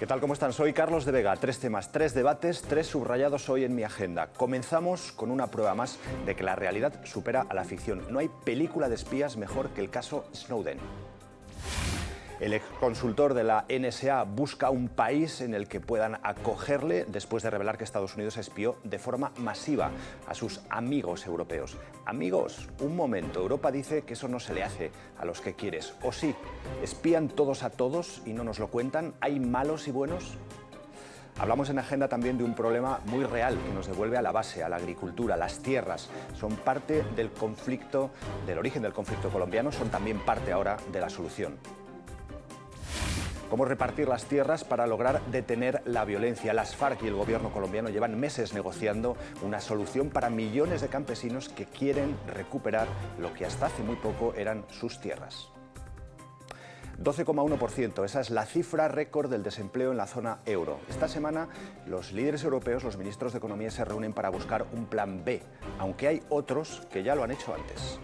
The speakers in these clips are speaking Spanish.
¿Qué tal? ¿Cómo están? Soy Carlos de Vega. 3 temas, 3 debates, 3 subrayados hoy en mi agenda. Comenzamos con una prueba más de que la realidad supera a la ficción. No hay película de espías mejor que el caso Snowden. El exconsultor de la NSA busca un país en el que puedan acogerle después de revelar que Estados Unidos espió de forma masiva a sus amigos europeos. Amigos, un momento, Europa dice que eso no se le hace a los que quieres. ¿O sí? ¿Espían todos a todos y no nos lo cuentan? ¿Hay malos y buenos? Hablamos en agenda también de un problema muy real que nos devuelve a la base, a la agricultura. Las tierras son parte del conflicto, del origen del conflicto colombiano, son también parte ahora de la solución. Cómo repartir las tierras para lograr detener la violencia. Las FARC y el gobierno colombiano llevan meses negociando una solución para millones de campesinos que quieren recuperar lo que hasta hace muy poco eran sus tierras. 12,1%, esa es la cifra récord del desempleo en la zona euro. Esta semana los líderes europeos, los ministros de Economía, se reúnen para buscar un plan B, aunque hay otros que ya lo han hecho antes.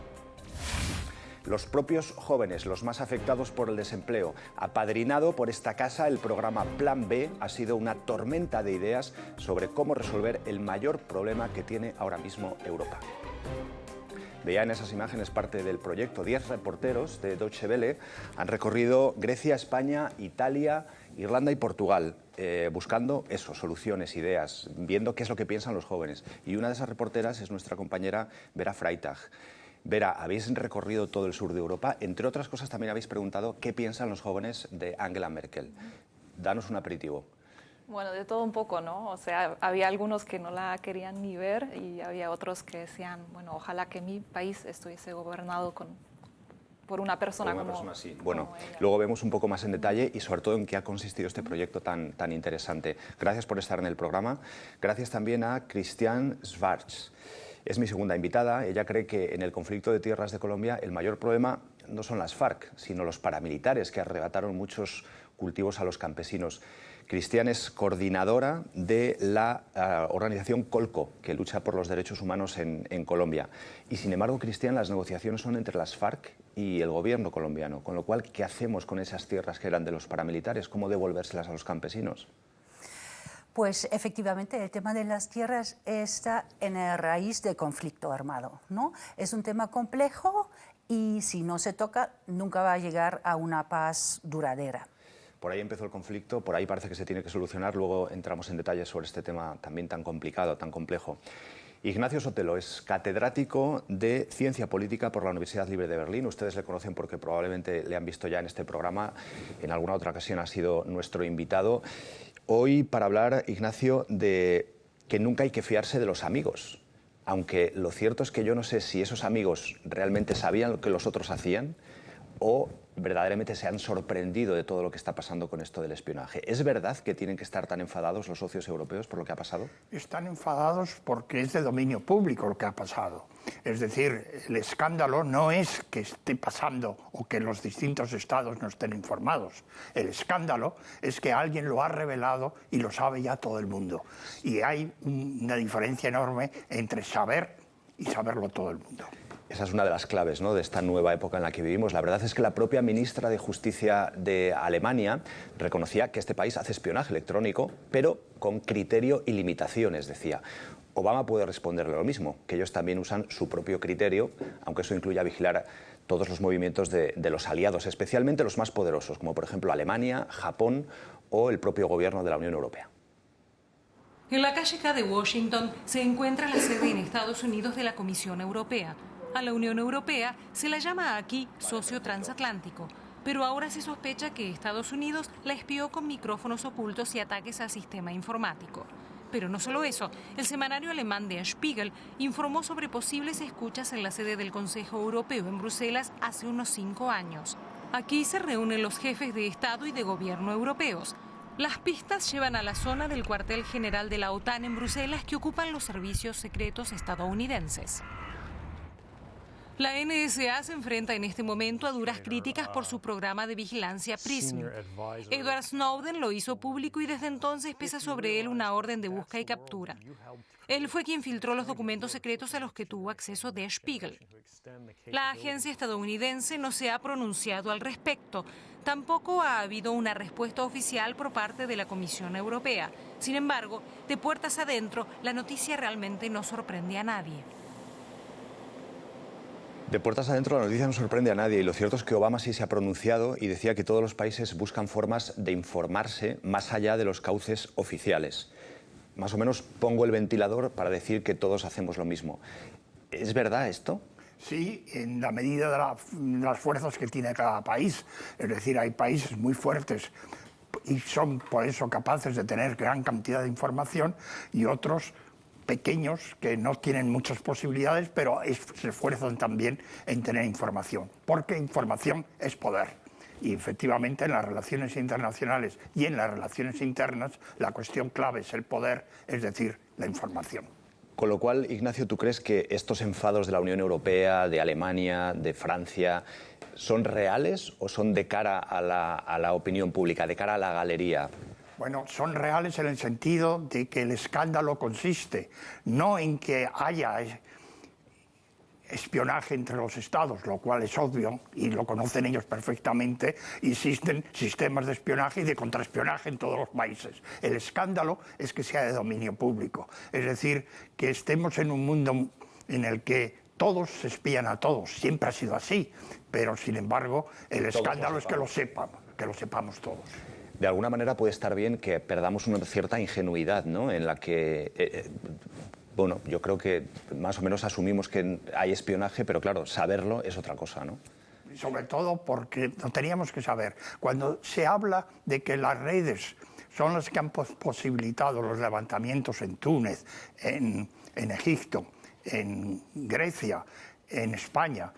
Los propios jóvenes, los más afectados por el desempleo. Apadrinado por esta casa, el programa Plan B ha sido una tormenta de ideas sobre cómo resolver el mayor problema que tiene ahora mismo Europa. Veía en esas imágenes parte del proyecto. 10 reporteros de Deutsche Welle han recorrido Grecia, España, Italia, Irlanda y Portugal, buscando eso, soluciones, ideas, viendo qué es lo que piensan los jóvenes. Y una de esas reporteras es nuestra compañera Vera Freitag. Vera, habéis recorrido todo el sur de Europa. Entre otras cosas, también habéis preguntado qué piensan los jóvenes de Angela Merkel. Danos un aperitivo. Bueno, de todo un poco, ¿no? O sea, había algunos que no la querían ni ver y había otros que decían, bueno, ojalá que mi país estuviese gobernado por una persona como... así. Bueno, luego vemos un poco más en detalle y sobre todo en qué ha consistido este proyecto tan interesante. Gracias por estar en el programa. Gracias también a Christian Schwarz. Es mi segunda invitada. Ella cree que en el conflicto de tierras de Colombia el mayor problema no son las FARC, sino los paramilitares que arrebataron muchos cultivos a los campesinos. Cristian es coordinadora de la organización Colco, que lucha por los derechos humanos en Colombia. Y sin embargo, Cristian, las negociaciones son entre las FARC y el gobierno colombiano. Con lo cual, ¿qué hacemos con esas tierras que eran de los paramilitares? ¿Cómo devolvérselas a los campesinos? Pues efectivamente el tema de las tierras está en la raíz del conflicto armado, ¿no? Es un tema complejo y si no se toca nunca va a llegar a una paz duradera. Por ahí empezó el conflicto, por ahí parece que se tiene que solucionar, luego entramos en detalles sobre este tema también tan complicado, tan complejo. Ignacio Sotelo es catedrático de Ciencia Política por la Universidad Libre de Berlín. Ustedes le conocen porque probablemente le han visto ya en este programa, en alguna otra ocasión ha sido nuestro invitado. Hoy para hablar, Ignacio, de que nunca hay que fiarse de los amigos. Aunque lo cierto es que yo no sé si esos amigos realmente sabían lo que los otros hacían o verdaderamente se han sorprendido de todo lo que está pasando con esto del espionaje. ¿Es verdad que tienen que estar tan enfadados los socios europeos por lo que ha pasado? Están enfadados porque es de dominio público lo que ha pasado. Es decir, el escándalo no es que esté pasando o que los distintos estados no estén informados. El escándalo es que alguien lo ha revelado y lo sabe ya todo el mundo. Y hay una diferencia enorme entre saber y saberlo todo el mundo. Esa es una de las claves, ¿no?, de esta nueva época en la que vivimos. La verdad es que la propia ministra de Justicia de Alemania reconocía que este país hace espionaje electrónico, pero con criterio y limitaciones, decía. Obama puede responderle lo mismo, que ellos también usan su propio criterio, aunque eso incluya vigilar todos los movimientos de los aliados, especialmente los más poderosos, como por ejemplo Alemania, Japón o el propio gobierno de la Unión Europea. En la calle K de Washington se encuentra la sede en Estados Unidos de la Comisión Europea. A la Unión Europea se la llama aquí socio transatlántico, pero ahora se sospecha que Estados Unidos la espió con micrófonos ocultos y ataques al sistema informático. Pero no solo eso, el semanario alemán Der Spiegel informó sobre posibles escuchas en la sede del Consejo Europeo en Bruselas hace unos 5 años. Aquí se reúnen los jefes de Estado y de Gobierno europeos. Las pistas llevan a la zona del cuartel general de la OTAN en Bruselas que ocupan los servicios secretos estadounidenses. La NSA se enfrenta en este momento a duras críticas por su programa de vigilancia PRISM. Edward Snowden lo hizo público y desde entonces pesa sobre él una orden de busca y captura. Él fue quien filtró los documentos secretos a los que tuvo acceso Der Spiegel. La agencia estadounidense no se ha pronunciado al respecto. Tampoco ha habido una respuesta oficial por parte de la Comisión Europea. Sin embargo, de puertas adentro, la noticia realmente no sorprende a nadie. De puertas adentro la noticia no sorprende a nadie y lo cierto es que Obama sí se ha pronunciado y decía que todos los países buscan formas de informarse más allá de los cauces oficiales. Más o menos pongo el ventilador para decir que todos hacemos lo mismo. ¿Es verdad esto? Sí, en la medida de las fuerzas que tiene cada país. Es decir, hay países muy fuertes y son por eso capaces de tener gran cantidad de información y otros pequeños que no tienen muchas posibilidades, pero se esfuerzan también en tener información, porque información es poder. Y efectivamente en las relaciones internacionales y en las relaciones internas la cuestión clave es el poder, es decir, la información. Con lo cual, Ignacio, ¿tú crees que estos enfados de la Unión Europea, de Alemania, de Francia, son reales o son de cara a la opinión pública, de cara a la galería? Bueno, son reales en el sentido de que el escándalo consiste no en que haya espionaje entre los estados, lo cual es obvio y lo conocen ellos perfectamente. Existen sistemas de espionaje y de contraespionaje en todos los países. El escándalo es que sea de dominio público, es decir, que estemos en un mundo en el que todos se espían a todos. Siempre ha sido así, pero sin embargo el escándalo es que lo sepamos todos. De alguna manera puede estar bien que perdamos una cierta ingenuidad, ¿no? En la que, bueno, yo creo que más o menos asumimos que hay espionaje, pero claro, saberlo es otra cosa, ¿no? Sobre todo porque lo teníamos que saber. Cuando se habla de que las redes son las que han posibilitado los levantamientos en Túnez, en Egipto, en Grecia, en España,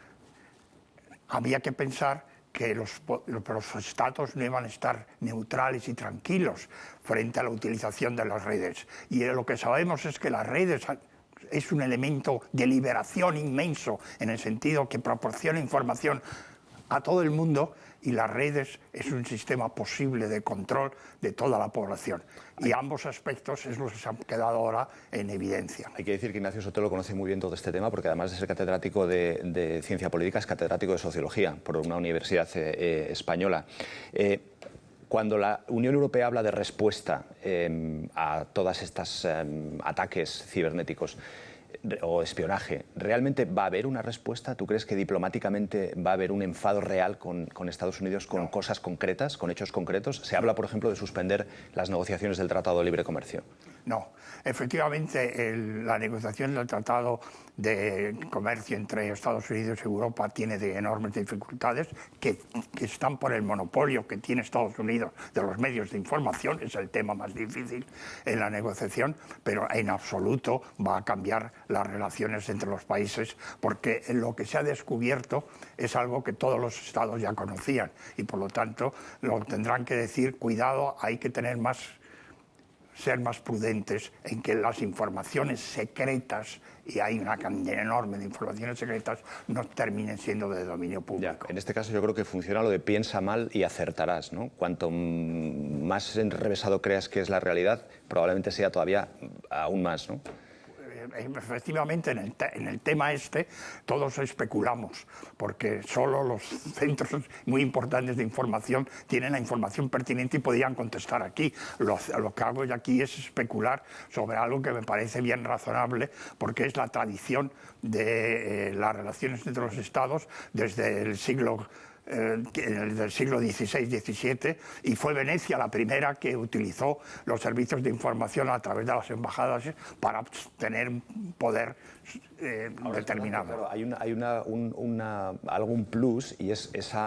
había que pensar que los estados no iban a estar neutrales y tranquilos frente a la utilización de las redes. Y lo que sabemos es que las redes es un elemento de liberación inmenso, en el sentido que proporciona información a todo el mundo, y las redes es un sistema posible de control de toda la población. Y ambos aspectos es lo que se han quedado ahora en evidencia. Hay que decir que Ignacio Sotelo conoce muy bien todo este tema porque además de ser catedrático de Ciencia Política, es catedrático de Sociología por una universidad española. Cuando la Unión Europea habla de respuesta a todas estas ataques cibernéticos o espionaje, ¿realmente va a haber una respuesta? ¿Tú crees que diplomáticamente va a haber un enfado real con Estados Unidos con cosas concretas, con hechos concretos? Se habla, por ejemplo, de suspender las negociaciones del Tratado de Libre Comercio. No, efectivamente la negociación del Tratado de Comercio entre Estados Unidos y Europa tiene enormes dificultades que están por el monopolio que tiene Estados Unidos de los medios de información. Es el tema más difícil en la negociación, pero en absoluto va a cambiar las relaciones entre los países, porque lo que se ha descubierto es algo que todos los estados ya conocían y por lo tanto lo tendrán que decir: cuidado, hay que ser más prudentes en que las informaciones secretas, y hay una cantidad enorme de informaciones secretas, no terminen siendo de dominio público. Ya, en este caso yo creo que funciona lo de piensa mal y acertarás, ¿no? Cuanto más enrevesado creas que es la realidad, probablemente sea todavía aún más, ¿no? Efectivamente, en el tema todos especulamos, porque solo los centros muy importantes de información tienen la información pertinente y podrían contestar aquí. Lo que hago yo aquí es especular sobre algo que me parece bien razonable, porque es la tradición de las relaciones entre los estados desde el siglo XVI-XVII, y fue Venecia la primera que utilizó los servicios de información a través de las embajadas para tener un poder determinado. Claro, hay algún plus, y es ese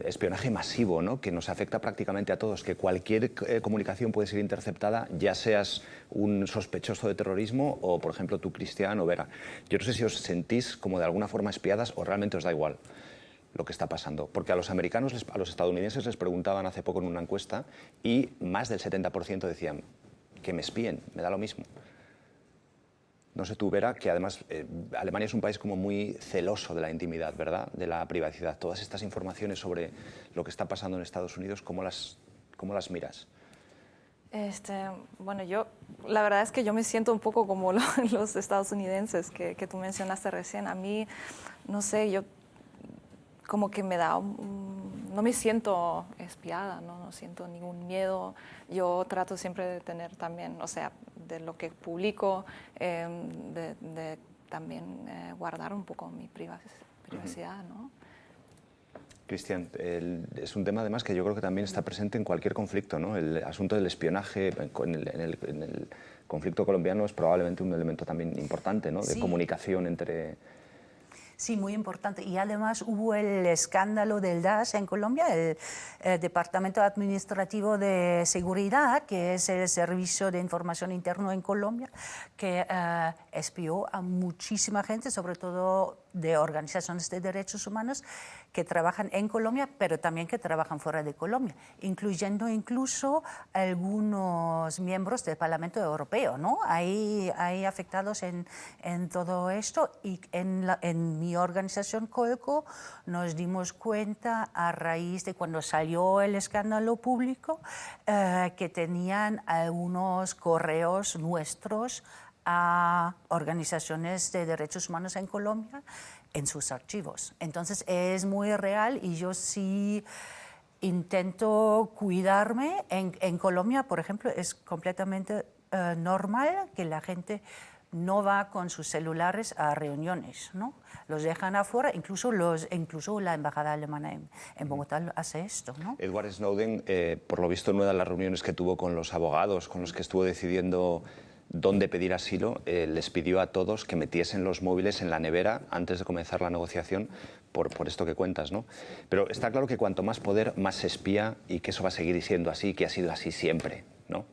espionaje masivo, ¿no? Que nos afecta prácticamente a todos, que cualquier comunicación puede ser interceptada, ya seas un sospechoso de terrorismo o, por ejemplo, tú, Cristian o Vera. Yo no sé si os sentís como de alguna forma espiadas o realmente os da igual lo que está pasando, porque a los americanos, a los estadounidenses les preguntaban hace poco en una encuesta y más del 70% decían que me espíen, me da lo mismo. No sé tú, Vera, que además Alemania es un país como muy celoso de la intimidad, ¿verdad?, de la privacidad. Todas estas informaciones sobre lo que está pasando en Estados Unidos, ¿cómo las miras? Bueno, la verdad es que yo me siento un poco como los estadounidenses que tú mencionaste recién. A mí, no sé, yo como que me da no me siento espiada, no siento ningún miedo. Yo trato siempre de tener también, o sea, de lo que publico, de también guardar un poco mi privacidad, ¿no? Cristian, es un tema además que yo creo que también está presente en cualquier conflicto, ¿no? El asunto del espionaje en el conflicto colombiano es probablemente un elemento también importante, ¿no?, de sí, comunicación entre... Sí, muy importante. Y además hubo el escándalo del DAS en Colombia, el Departamento Administrativo de Seguridad, que es el Servicio de Información Interno en Colombia, que espió a muchísima gente, sobre todo de organizaciones de derechos humanos que trabajan en Colombia, pero también que trabajan fuera de Colombia, incluyendo incluso algunos miembros del Parlamento Europeo, ¿no? Hay afectados en todo esto, y en mi organización Colco nos dimos cuenta a raíz de cuando salió el escándalo público que tenían algunos correos nuestros a organizaciones de derechos humanos en Colombia en sus archivos. Entonces es muy real, y yo sí intento cuidarme. En Colombia, por ejemplo, es completamente normal que la gente no va con sus celulares a reuniones, ¿no? Los dejan afuera, incluso la embajada alemana en Bogotá hace esto, ¿no? Edward Snowden, por lo visto, en una de las reuniones que tuvo con los abogados con los que estuvo decidiendo dónde pedir asilo, les pidió a todos que metiesen los móviles en la nevera antes de comenzar la negociación, por esto que cuentas, ¿no? Pero está claro que cuanto más poder, más se espía, y que eso va a seguir siendo así, que ha sido así siempre, ¿no?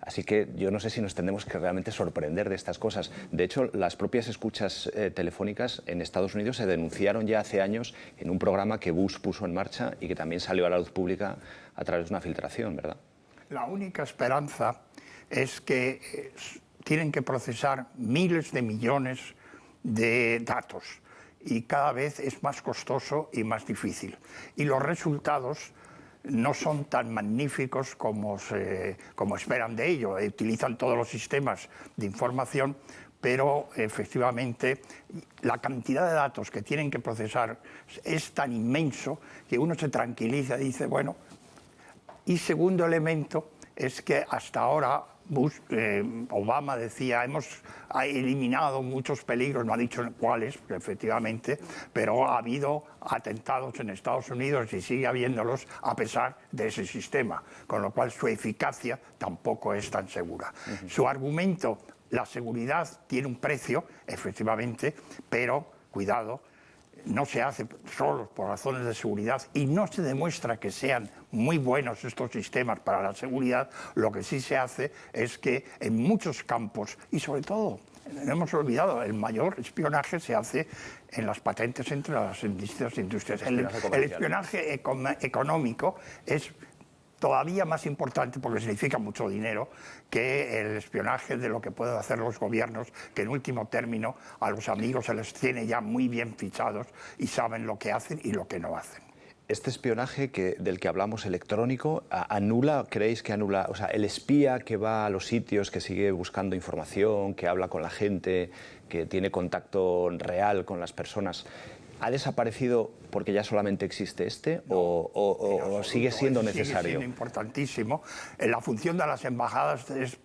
Así que yo no sé si nos tendremos que realmente sorprender de estas cosas. De hecho, las propias escuchas telefónicas en Estados Unidos se denunciaron ya hace años en un programa que Bush puso en marcha y que también salió a la luz pública a través de una filtración, ¿verdad? La única esperanza es que tienen que procesar miles de millones de datos, y cada vez es más costoso y más difícil. Y los resultados no son tan magníficos como esperan de ello. Utilizan todos los sistemas de información, pero efectivamente la cantidad de datos que tienen que procesar es tan inmenso que uno se tranquiliza y dice, bueno. Y segundo elemento es que hasta ahora Obama decía, hemos eliminado muchos peligros, no ha dicho cuáles, efectivamente, pero ha habido atentados en Estados Unidos y sigue habiéndolos a pesar de ese sistema, con lo cual su eficacia tampoco es tan segura. Su argumento, la seguridad tiene un precio, efectivamente, pero cuidado, no se hace solo por razones de seguridad, y no se demuestra que sean muy buenos estos sistemas para la seguridad. Lo que sí se hace es que en muchos campos, y sobre todo, no hemos olvidado, el mayor espionaje se hace en las patentes entre las distintas industrias. El espionaje económico es todavía más importante porque significa mucho dinero que el espionaje de lo que pueden hacer los gobiernos, que en último término a los amigos se les tiene ya muy bien fichados y saben lo que hacen y lo que no hacen. Este espionaje del que hablamos electrónico, ¿creéis que anula? O sea, el espía que va a los sitios, que sigue buscando información, que habla con la gente, que tiene contacto real con las personas, ¿ha desaparecido porque ya solamente existe o sigue siendo necesario? Sigue siendo importantísimo. La función de las embajadas es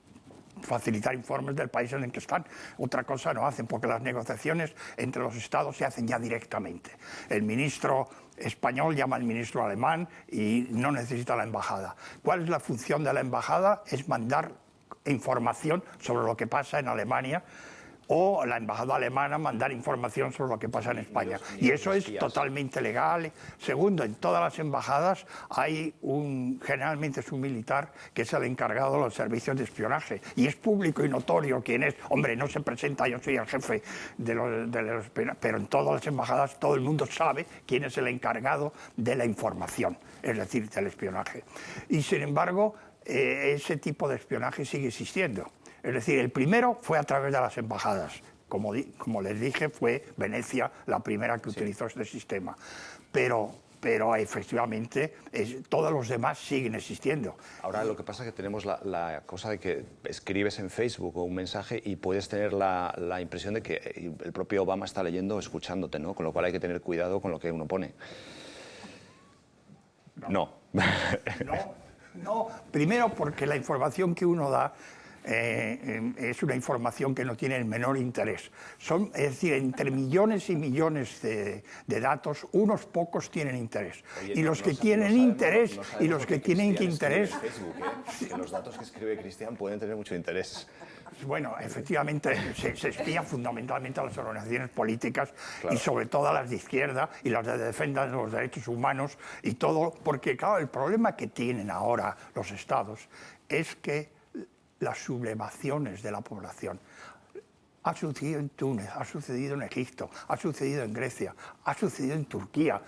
facilitar informes del país en el que están. Otra cosa no hacen, porque las negociaciones entre los estados se hacen ya directamente. El ministro español llama al ministro alemán y no necesita la embajada. ¿Cuál es la función de la embajada? Es mandar información sobre lo que pasa en Alemania, o la embajada alemana mandar información sobre lo que pasa en España. Y eso es totalmente legal. Segundo, en todas las embajadas hay generalmente es un militar que es el encargado de los servicios de espionaje. Y es público y notorio quién es. Hombre, no se presenta, yo soy el jefe de los espionajes, pero en todas las embajadas todo el mundo sabe quién es el encargado de la información, es decir, del espionaje. Y sin embargo, ese tipo de espionaje sigue existiendo. Es decir, el primero fue a través de las embajadas. Como les dije, fue Venecia la primera que utilizó este sistema. Pero efectivamente todos los demás siguen existiendo. Ahora lo que pasa es que tenemos la cosa de que escribes en Facebook o un mensaje y puedes tener la impresión de que el propio Obama está leyendo o escuchándote, ¿no? Con lo cual hay que tener cuidado con lo que uno pone. No. No. Primero porque la información que uno da es una información que no tiene el menor interés. Es decir, entre millones y millones de datos, unos pocos tienen interés. Oye, y los que tienen interés y los que tienen interés... Facebook, que los datos que escribe Cristian pueden tener mucho interés. Bueno, efectivamente se espía fundamentalmente a las organizaciones políticas, claro, y sobre todo a las de izquierda y las de defensa de los derechos humanos y todo, porque claro, el problema que tienen ahora los estados es que las sublevaciones de la población. Ha sucedido en Túnez, ha sucedido en Egipto, ha sucedido en Grecia, ha sucedido en Turquía.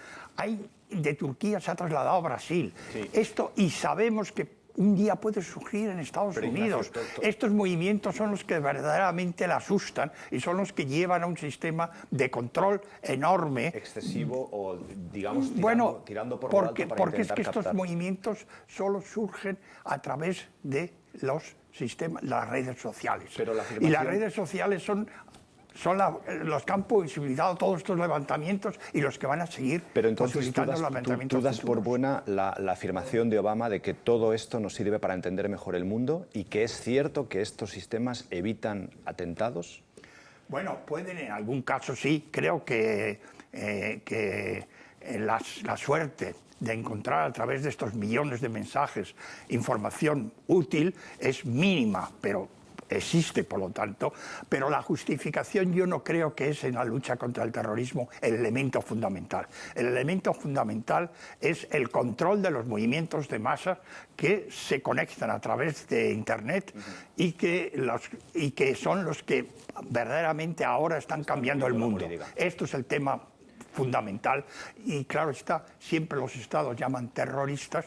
De Turquía se ha trasladado a Brasil. Sí. Y sabemos que un día puede surgir en Estados Unidos. Estos movimientos son los que verdaderamente la asustan y son los que llevan a un sistema de control enorme. Excesivo o, digamos, tirando por porque lo alto para es que captar. estos movimientos solo surgen a través de los sistemas, las redes sociales. Pero y las redes sociales son los que han posibilitado todos estos levantamientos y los que van a seguir. Pero entonces posibilitando los levantamientos tú das por buena la afirmación de Obama de que todo esto nos sirve para entender mejor el mundo y que es cierto que estos sistemas evitan atentados. Bueno, pueden en algún caso sí. Creo que la suerte de encontrar a través de estos millones de mensajes información útil es mínima, pero existe, por lo tanto, pero la justificación yo no creo que es en la lucha contra el terrorismo el elemento fundamental. El elemento fundamental es el control de los movimientos de masa que se conectan a través de Internet y que son los que verdaderamente ahora están cambiando el mundo. Esto es el tema fundamental y claro está, siempre los estados llaman terroristas.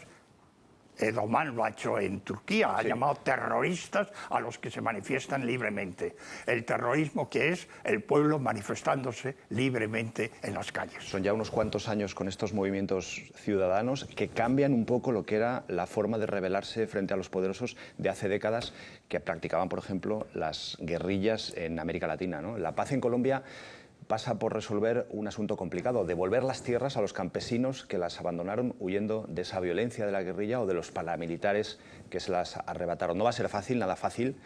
Erdogan lo ha hecho en Turquía, ha llamado terroristas a los que se manifiestan libremente. El terrorismo que es el pueblo manifestándose libremente en las calles. Son ya unos cuantos años con estos movimientos ciudadanos que cambian un poco lo que era la forma de rebelarse frente a los poderosos de hace décadas que practicaban, por ejemplo, las guerrillas en América Latina, ¿no? La paz en Colombia pasa por resolver un asunto complicado, devolver las tierras a los campesinos que las abandonaron huyendo de esa violencia de la guerrilla o de los paramilitares que se las arrebataron. No va a ser fácil, nada fácil,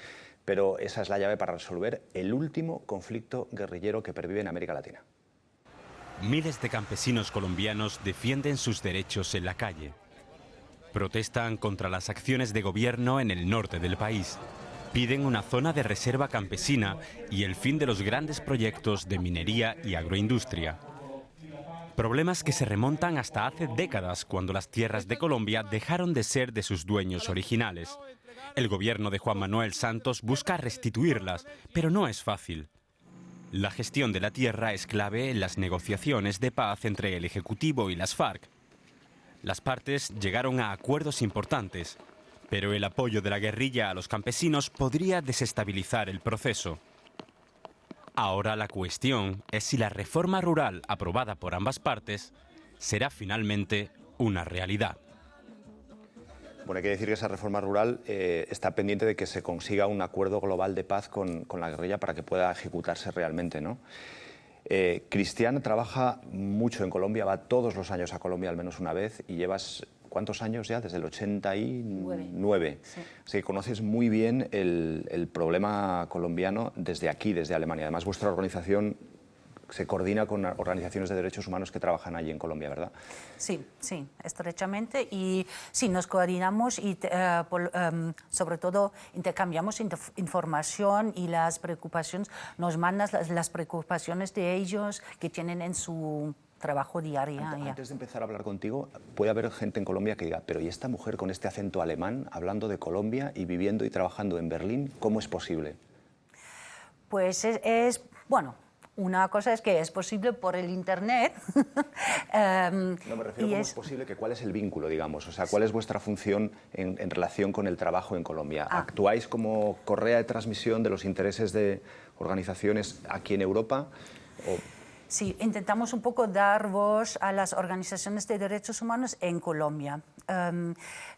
pero esa es la llave para resolver el último conflicto guerrillero que pervive en América Latina. Miles de campesinos colombianos defienden sus derechos en la calle. Protestan contra las acciones de gobierno en el norte del país. Piden una zona de reserva campesina y el fin de los grandes proyectos de minería y agroindustria. Problemas que se remontan hasta hace décadas, cuando las tierras de Colombia dejaron de ser de sus dueños originales. El gobierno de Juan Manuel Santos busca restituirlas, pero no es fácil. La gestión de la tierra es clave en las negociaciones de paz entre el Ejecutivo y las FARC. Las partes llegaron a acuerdos importantes, pero el apoyo de la guerrilla a los campesinos podría desestabilizar el proceso. Ahora la cuestión es si la reforma rural aprobada por ambas partes será finalmente una realidad. Bueno, hay que decir que esa reforma rural está pendiente de que se consiga un acuerdo global de paz con la guerrilla para que pueda ejecutarse realmente, ¿no? Cristian trabaja mucho en Colombia, va todos los años a Colombia al menos una vez y llevas... ¿Cuántos años ya? Desde el 89. Sí. Así que conoces muy bien el problema colombiano desde aquí, desde Alemania. Además, vuestra organización se coordina con organizaciones de derechos humanos que trabajan allí en Colombia, ¿verdad? Sí, sí, estrechamente. Y sí, nos coordinamos y sobre todo intercambiamos información y las preocupaciones, nos mandan las preocupaciones de ellos que tienen en su trabajo diario. Antes de empezar a hablar contigo, puede haber gente en Colombia que diga, pero ¿y esta mujer con este acento alemán, hablando de Colombia y viviendo y trabajando en Berlín, cómo es posible? Pues bueno, Una cosa es que es posible por el Internet. No, me refiero a cómo es posible, que cuál es el vínculo, digamos, o sea, cuál es vuestra función en relación con el trabajo en Colombia. ¿Actuáis como correa de transmisión de los intereses de organizaciones aquí en Europa? Sí, intentamos un poco dar voz a las organizaciones de derechos humanos en Colombia.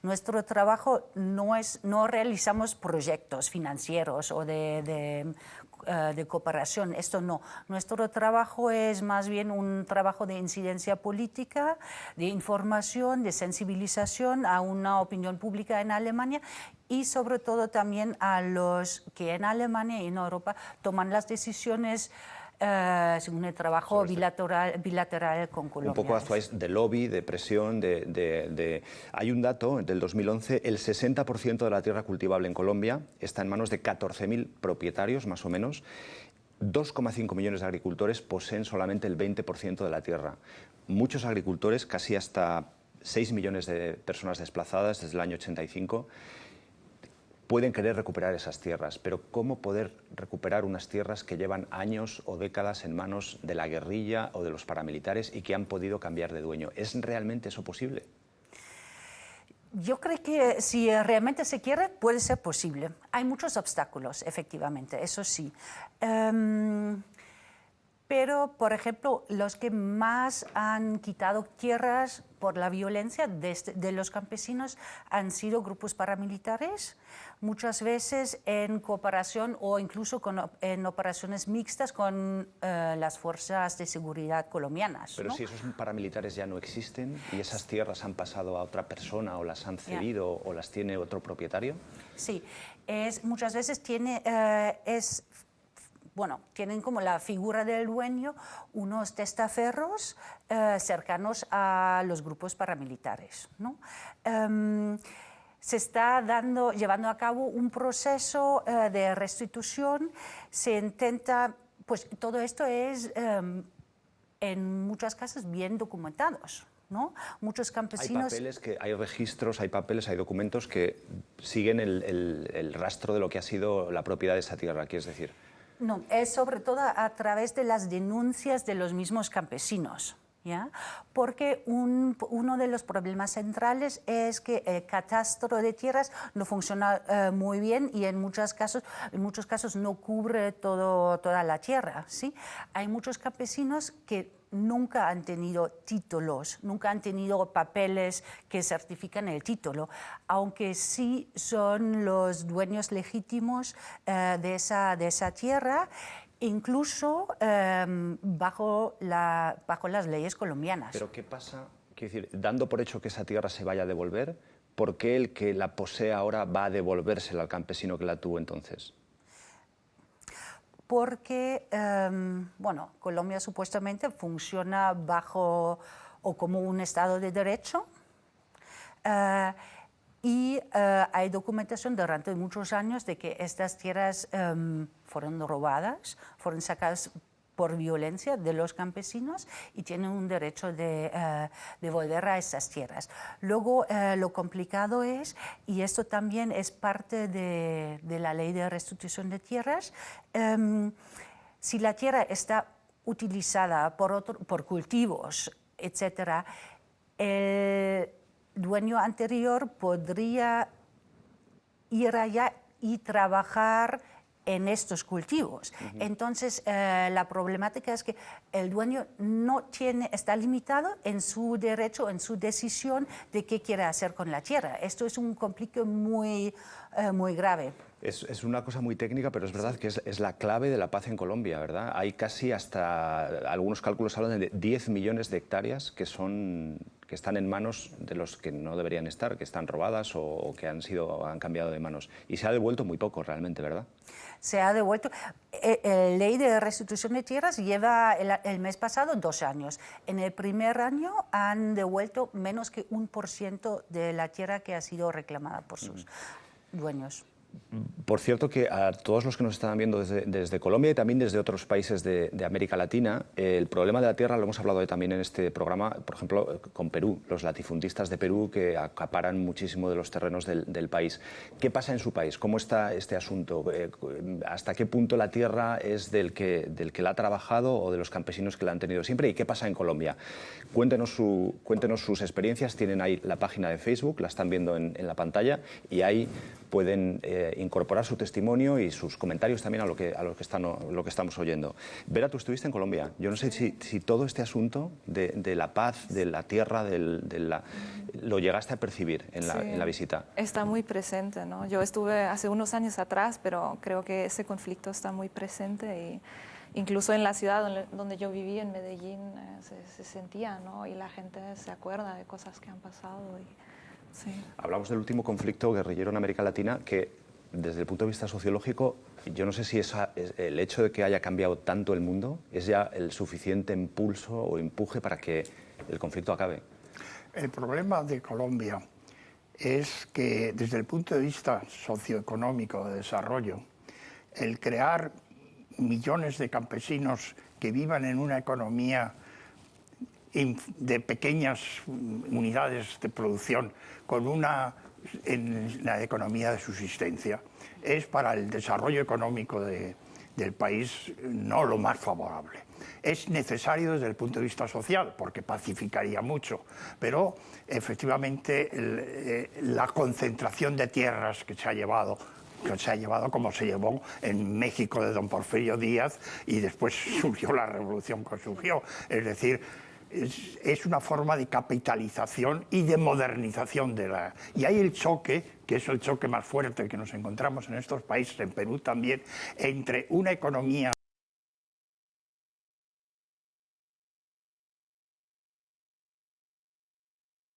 Nuestro trabajo no realizamos proyectos financieros o de cooperación, esto no. Nuestro trabajo es más bien un trabajo de incidencia política, de información, de sensibilización a una opinión pública en Alemania y sobre todo también a los que en Alemania y en Europa toman las decisiones según el trabajo bilateral con Colombia. Un poco actuáis de lobby, de presión, Hay un dato del 2011, el 60% de la tierra cultivable en Colombia está en manos de 14.000 propietarios, más o menos. 2,5 millones de agricultores poseen solamente el 20% de la tierra. Muchos agricultores, casi hasta 6 millones de personas desplazadas desde el año 85, pueden querer recuperar esas tierras, pero ¿cómo poder recuperar unas tierras que llevan años o décadas en manos de la guerrilla o de los paramilitares y que han podido cambiar de dueño? ¿Es realmente eso posible? Yo creo que si realmente se quiere, puede ser posible. Hay muchos obstáculos, efectivamente, eso sí. Pero, por ejemplo, los que más han quitado tierras por la violencia de los campesinos han sido grupos paramilitares, muchas veces en cooperación o incluso en operaciones mixtas con las fuerzas de seguridad colombianas. Pero ¿no? si esos paramilitares ya no existen y esas tierras han pasado a otra persona o las han cedido o las tiene otro propietario. Sí, muchas veces tienen como la figura del dueño unos testaferros cercanos a los grupos paramilitares, ¿no? Se está llevando a cabo un proceso de restitución, se intenta, pues todo esto es en muchos casos bien documentados, ¿no? Muchos campesinos... Hay registros, hay papeles, hay documentos que siguen el rastro de lo que ha sido la propiedad de esa tierra, ¿quieres decir? No, es sobre todo a través de las denuncias de los mismos campesinos, ¿ya? Porque uno de los problemas centrales es que el catastro de tierras no funciona muy bien y en muchos casos no cubre toda la tierra, ¿sí? Hay muchos campesinos que nunca han tenido títulos, nunca han tenido papeles que certifican el título, aunque sí son los dueños legítimos de esa tierra, incluso bajo las leyes colombianas. ¿Pero qué pasa? Quiero decir, dando por hecho que esa tierra se vaya a devolver, ¿por qué el que la posee ahora va a devolvérsela al campesino que la tuvo entonces? Porque, Colombia supuestamente funciona bajo o como un Estado de Derecho y hay documentación durante muchos años de que estas tierras fueron robadas, fueron sacadas por violencia de los campesinos y tienen un derecho de volver a esas tierras. Luego, lo complicado es, y esto también es parte de la ley de restitución de tierras, si la tierra está utilizada por cultivos, etc., el dueño anterior podría ir allá y trabajar en estos cultivos. Entonces, la problemática es que el dueño está limitado en su derecho, en su decisión de qué quiere hacer con la tierra. Esto es un conflicto muy grave. Es una cosa muy técnica, pero es verdad que es la clave de la paz en Colombia, ¿verdad? Hay casi algunos cálculos hablan de 10 millones de hectáreas que están en manos de los que no deberían estar, que están robadas o que han cambiado de manos. Y se ha devuelto muy poco realmente, ¿verdad? Se ha devuelto. La ley de restitución de tierras lleva el mes pasado 2 años. En el primer año han devuelto menos que 1% de la tierra que ha sido reclamada por sus dueños. Por cierto, que a todos los que nos están viendo desde Colombia y también desde otros países de América Latina, el problema de la tierra lo hemos hablado también en este programa, por ejemplo, con Perú, los latifundistas de Perú que acaparan muchísimo de los terrenos del país. ¿Qué pasa en su país? ¿Cómo está este asunto? ¿Hasta qué punto la tierra es del que la ha trabajado o de los campesinos que la han tenido siempre? ¿Y qué pasa en Colombia? Cuéntenos sus experiencias. Tienen ahí la página de Facebook, la están viendo en la pantalla, y ahí pueden incorporar su testimonio y sus comentarios también a lo que estamos oyendo. Vera, tú estuviste en Colombia. Yo no sé si todo este asunto de la paz, de la tierra, lo llegaste a percibir en la visita. Está muy presente, ¿no? Yo estuve hace unos años atrás, pero creo que ese conflicto está muy presente, y incluso en la ciudad donde yo viví, en Medellín, se sentía, ¿no? Y la gente se acuerda de cosas que han pasado. Sí. Hablamos del último conflicto guerrillero en América Latina que, desde el punto de vista sociológico, yo no sé si el hecho de que haya cambiado tanto el mundo es ya el suficiente impulso o empuje para que el conflicto acabe. El problema de Colombia es que, desde el punto de vista socioeconómico de desarrollo, el crear millones de campesinos que vivan en una economía de pequeñas unidades de producción en la economía de subsistencia, es para el desarrollo económico del país no lo más favorable. Es necesario desde el punto de vista social, porque pacificaría mucho, pero efectivamente la concentración de tierras que se ha llevado como se llevó en México de don Porfirio Díaz, y después surgió la revolución que surgió. Es decir, es una forma de capitalización y de modernización y hay el choque, que es el choque más fuerte que nos encontramos en estos países, en Perú también, entre una economía